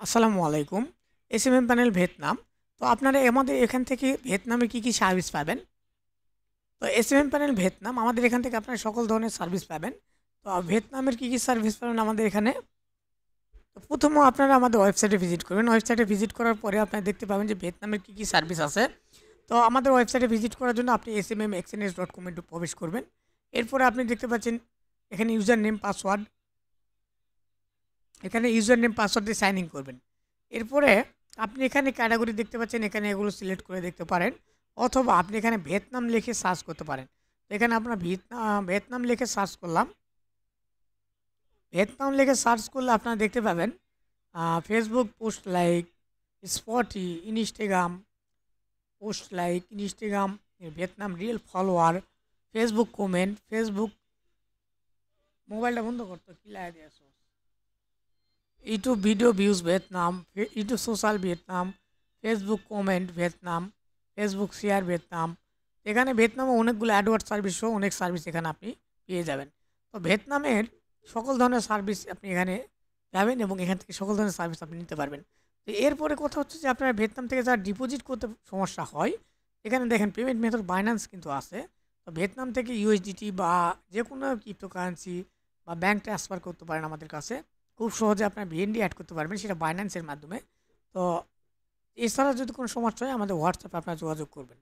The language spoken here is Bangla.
আসসালামু আলাইকুম। SMM panel Vietnam. তো আপনারা আমাদের এখান থেকে ভিয়েতনামে কি সার্ভিস পাবেন? তো এসএমএম প্যানেল ভিয়েতনাম আমাদের এখান থেকে আপনারা সকল ধরনের সার্ভিস পাবেন। তো ভিয়েতনামের কি সার্ভিস পাবেন আমাদের এখানে? তো প্রথমে আপনারা আমাদের ওয়েবসাইটে ভিজিট করবেন। ওয়েবসাইটে ভিজিট করার পরে আপনারা দেখতে পাবেন যে ভিয়েতনামের কি সার্ভিস আছে। তো আমাদের ওয়েবসাইটে ভিজিট করার জন্য আপনি smmexns.com এ প্রবেশ করবেন। এরপরে আপনি দেখতে পাচ্ছেন এখানে ইউজার নেম পাসওয়ার্ড, এখানে ইউজার নেম পাসওয়ার্ড দিয়ে সাইন ইন করবেন। এরপরে আপনি এখানে ক্যাটাগরি দেখতে পাচ্ছেন, এখানে এগুলো সিলেক্ট করে দেখতে পারেন, অথবা আপনি এখানে ভিয়েতনাম লিখে সার্চ করতে পারেন। তো এখানে আপনার ভিয়েতনাম লিখে সার্চ করলাম। ভিয়েতনাম লিখে সার্চ করলে আপনারা দেখতে পাবেন ফেসবুক পোস্ট লাইক, স্পটি, Instagram post like, Instagram Vietnam real follower, Facebook comment, Facebook মোবাইলটা বন্ধ করতো কি লাগে দিয়েছ, YouTube video views Vietnam, YouTube social Vietnam, Facebook comment Vietnam, Facebook share Vietnam. এখানে ভিয়েতনামে অনেকগুলো অ্যাডওয়ার্ড সার্ভিস সহ অনেক সার্ভিস এখানে আপনি পেয়ে যাবেন। তো ভিয়েতনামের সকল ধরনের সার্ভিস আপনি এখানে পাবেন এবং এখান থেকে সকল ধরনের সার্ভিস আপনি নিতে পারবেন। তো এরপরে কথা হচ্ছে যে আপনার ভিয়েতনাম থেকে যারা ডিপোজিট করতে সমস্যা হয়, এখানে দেখেন পেমেন্ট মেথড বাইন্যান্স কিন্তু আছে। তো ভিয়েতনাম থেকে ইউএসডিটি বা যে কোনো ক্রিপ্টোকারেন্সি বা ব্যাংক ট্রান্সফার করতে পারেন আমাদের কাছে। খুব সহজে আপনার বিএনডি অ্যাড করতে পারবেন, সেটা বাইন্যান্সের মাধ্যমে। তো এছাড়া যদি কোনো সমস্যা হয় আমাদের হোয়াটসঅ্যাপে আপনারা যোগাযোগ করবেন।